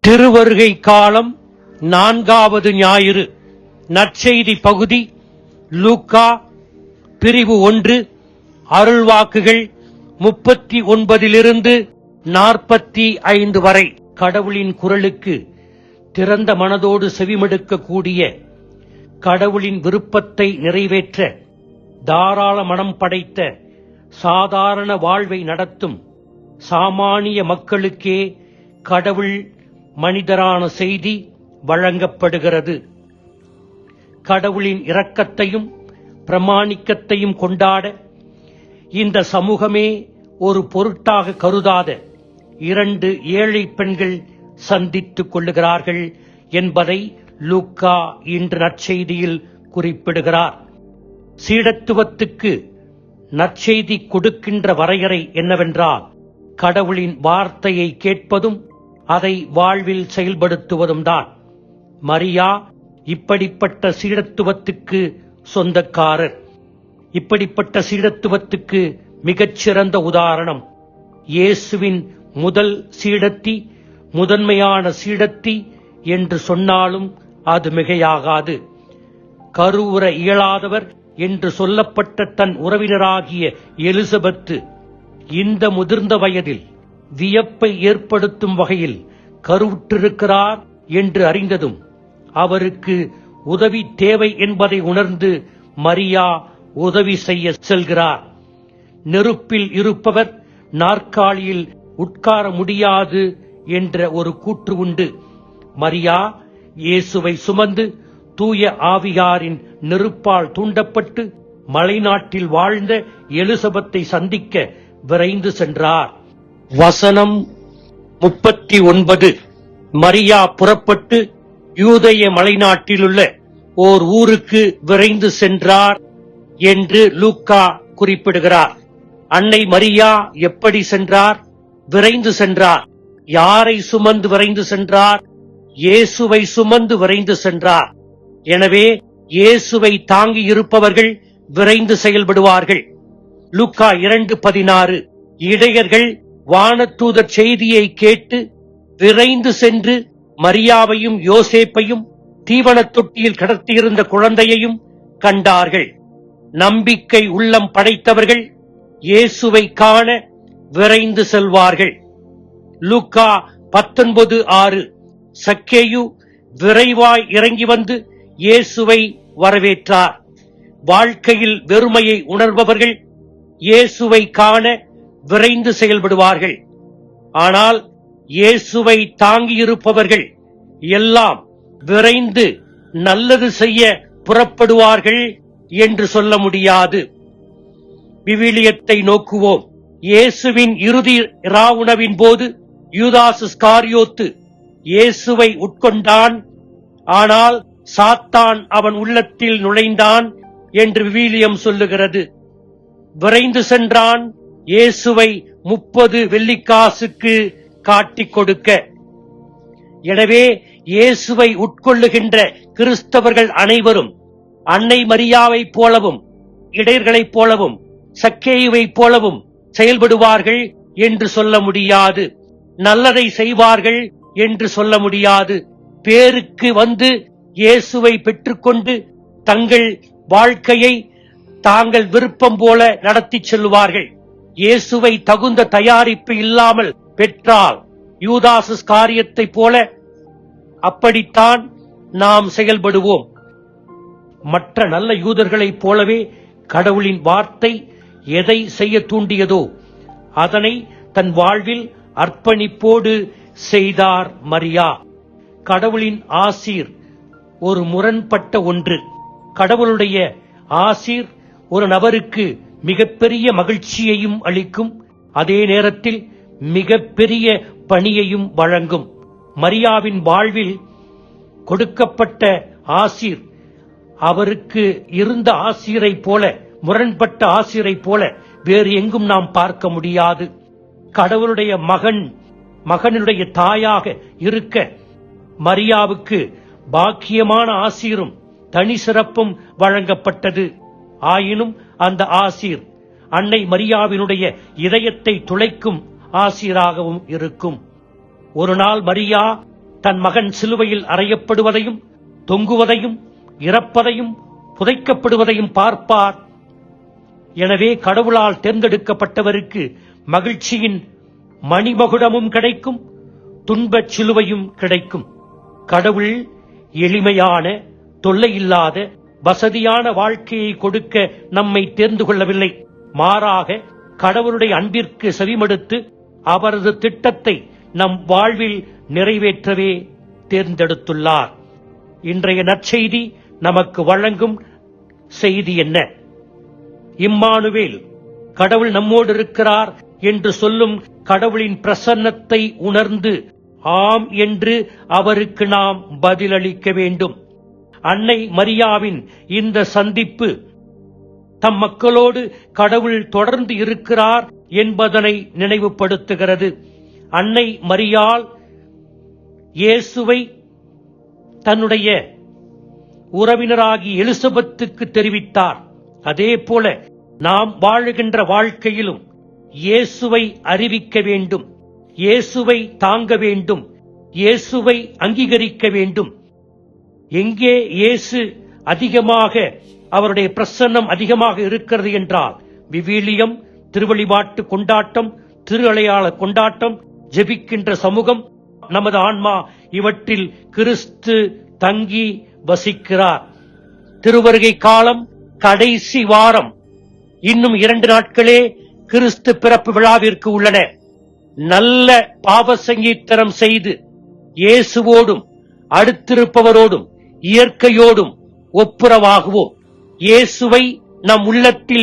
திருவருகை காலம் 4வது ஞாயிறு. நற்செய்தி பகுதி லூக்கா பிரிவு 1 அருள்வாக்குகள் 39 45 வரை. கடவுளின் குரலுக்கு திறந்த மனதோடு செவிமடுக்கக்கூடிய, கடவுளின் விருப்பத்தை நிறைவேற்ற தாராள மனம் படைத்த சாதாரண வாழ்வை நடத்தும் சாமானிய மக்களுக்கே கடவுள் மனிதரான செய்தி வழங்கப்படுகிறது. கடவுளின் இரக்கத்தையும் பிரமாணிக்கத்தையும் கொண்டாட இந்த சமூகமே ஒரு பொருட்டாக கருதாத 2 ஏழை பெண்கள் சந்தித்துக் கொள்ளுகிறார்கள் என்பதை லூக்கா இன்று நற்செய்தியில் குறிப்பிடுகிறார். சீடத்துவத்துக்கு நற்செய்தி கொடுக்கின்ற வரையறை என்னவென்றால், கடவுளின் வார்த்தையை கேட்பதும் அதை வாழ்வில் செயல்படுத்துவதும் தான். மரியா இப்படிப்பட்ட சீடத்துவத்துக்கு சொந்தக்காரர். இப்படிப்பட்ட சீடத்துவத்துக்கு மிகச்சிறந்த உதாரணம். இயேசுவின் முதல் சீடத்தி, முதன்மையான சீடத்தி என்று சொன்னாலும் அது மிகையாகாது. கருவுற இயலாதவர் என்று சொல்லப்பட்ட தன் உறவினராகிய எலிசபெத்து இந்த முதிர்ந்த வயதில் வியப்பை ஏற்படுத்தும் வகையில் கருவுற்றிருக்கிறார் என்று அறிந்ததும் அவருக்கு உதவி தேவை என்பதை உணர்ந்து மரியா உதவி செய்ய செல்கிறார். நெருப்பில் இருப்பவர் நாற்காலியில் உட்கார முடியாது என்ற ஒரு கூற்று உண்டு. மரியா இயேசுவை சுமந்து தூய ஆவியாரின் நெருப்பால் தூண்டப்பட்டு மலைநாட்டில் வாழ்ந்த எலிசபெத்தை சந்திக்க விரைந்து சென்றார். வசனம் 39. மரியா புறப்பட்டு யூதேய மலைநாட்டிலுள்ள ஓர் ஊருக்கு விரைந்து சென்றார் என்று லூக்கா குறிப்பிடுகிறார். அன்னை மரியா எப்படி சென்றார்? விரைந்து சென்றார். யாரை சுமந்து விரைந்து சென்றார்? இயேசுவை சுமந்து விரைந்து சென்றார். எனவே இயேசுவை தாங்கி இருப்பவர்கள் விரைந்து செயல்படுவார்கள். லூக்கா 2:16. இடையர்கள் வானதூதர் செய்தியை கேட்டு விரைந்து சென்று மரியாவையும் யோசேப்பையும் தீவனத் தொட்டியில் கிடத்தியிருந்த குழந்தையையும் கண்டார்கள். நம்பிக்கை உள்ளம் படைத்தவர்கள் இயேசுவை காண விரைந்து செல்வார்கள். லூக்கா 19:6. சக்கேயு விரைவாய் இறங்கி வந்து இயேசுவை வரவேற்றார். வாழ்க்கையில் வெறுமையை உணர்பவர்கள் இயேசுவை காண விரைந்து செயல்படுவார்கள். ஆனால் இயேசுவை தாங்கியிருப்பவர்கள் எல்லாம் விரைந்து நல்லது செய்ய புறப்படுவார்கள் என்று சொல்ல முடியாது. விவிலியத்தை நோக்குவோம். இயேசுவின் இறுதி இராவுணவின் போது யூதாஸ் இஸ்காரியோத்து இயேசுவை உட்கொண்டான். ஆனால் சாத்தான் அவன் உள்ளத்தில் நுழைந்தான் என்று விவிலியம் சொல்லுகிறது. விரைந்து சென்றான் இயேசுவை 30 வெள்ளிக்காசுக்கு காட்டிக் கொடுக்க. எனவே இயேசுவை உட்கொள்ளுகின்ற கிறிஸ்தவர்கள் அனைவரும் அன்னை மரியாவைப் போலவும் இடையர்களைப் போலவும் சக்கேயுவைப் போலவும் செயல்படுவார்கள் என்று சொல்ல முடியாது. நல்லதை செய்வார்கள் என்று சொல்ல முடியாது. பேருக்கு வந்து இயேசுவை பெற்றுக்கொண்டு தங்கள் வாழ்க்கையை தாங்கள் விருப்பம் போல நடத்தி செல்வார்கள். இயேசுவை தகுந்த தயாரிப்பு இல்லாமல் பெற்றால் யூதாஸ் இஸ்காரியத்தைப் போல அப்படித்தான் நாம் செயல்படுவோம். மற்ற நல்ல யூதர்களைப் போலவே கடவுளின் வார்த்தை எதை செய்ய தூண்டியதோ அதனை தன் வாழ்வில் அர்ப்பணிப்போடு செய்தார் மரியா. கடவுளின் ஆசீர் ஒரு முரண்பட்ட ஒன்று. கடவுளுடைய ஆசீர் ஒரு நபருக்கு மிகப்பெரிய மகிழ்ச்சியையும் அளிக்கும், அதே நேரத்தில் மிகப்பெரிய பணியையும் வழங்கும். மரியாவின் வாழ்வில் கொடுக்கப்பட்ட ஆசீர் அவருக்கு இருந்த ஆசீரை போல, முரண்பட்ட ஆசீரை போல வேறு எங்கும் நாம் பார்க்க முடியாது. கடவுளுடைய மகனுடைய தாயாக இருக்க மரியாவுக்கு பாக்கியமான ஆசீரும் தனி சிறப்பும் வழங்கப்பட்டது. ஆயினும் அந்த ஆசீர் அன்னை மரியாவினுடைய இதயத்தை துளைக்கும் ஆசீராகவும் இருக்கும். ஒரு நாள் மரியா தன் மகன் சிலுவையில் அறையப்படுவதையும், தொங்குவதையும், இறப்பதையும், புதைக்கப்படுவதையும் பார்ப்பார். எனவே கடவுளால் தேர்ந்தெடுக்கப்பட்டவருக்கு மகிழ்ச்சியின் மணிமகுடமும் கிடைக்கும், துன்பச் சிலுவையும் கிடைக்கும். கடவுள் எளிமையான, தொல்லையில்லாத, வசதியான வாழ்க்கையை கொடுக்க நம்மை தேர்ந்து கொள்ளவில்லை. மாறாக கடவுளுடைய அன்பிற்கு செவிமடுத்து அவரது திட்டத்தை நம் வாழ்வில் நிறைவேற்றவே தேர்ந்தெடுத்துள்ளார். இன்றைய நற்செய்தி நமக்கு வழங்கும் செய்தி என்ன? இம்மானுவேல், கடவுள் நம்மோடு இருக்கிறார் என்று சொல்லும் கடவுளின் பிரசன்னத்தை உணர்ந்து ஆம் என்று அவருக்கு நாம் பதிலளிக்க வேண்டும். அன்னை மரியாவின் இந்த சந்திப்பு தம் மக்களோடு கடவுள் தொடர்ந்து இருக்கிறார் என்பதனை நினைவுபடுத்துகிறது. அன்னை மரியாள் இயேசுவை தன்னுடைய உறவினராகி எலிசபெத்துக்கு தெரிவித்தார். அதே போல நாம் வாழுகின்ற வாழ்க்கையிலும் இயேசுவை அறிவிக்க வேண்டும், இயேசுவை தாங்க வேண்டும், இயேசுவை அங்கீகரிக்க வேண்டும். எங்கே இயேசு அதிகமாக, அவருடைய பிரசன்னம் அதிகமாக இருக்கிறது என்றால் விவிலியம், திருவழிபாட்டு கொண்டாட்டம், திரு அடையாள கொண்டாட்டம், ஜெபிக்கின்ற சமூகம், நமது ஆன்மா, இவற்றில் கிறிஸ்து தங்கி வசிக்கிறார். திருவருகை காலம் கடைசி வாரம். இன்னும் 2 நாட்களே கிறிஸ்து பிறப்பு விழாவிற்கு உள்ளன. நல்ல பாவ சங்கீர்த்தனம் செய்து இயேசுவோடும் அடுத்திருப்பவரோடும் இயற்கையோடும் ஒப்புரவாகுவோம். இயேசுவை நம் உள்ளத்தில்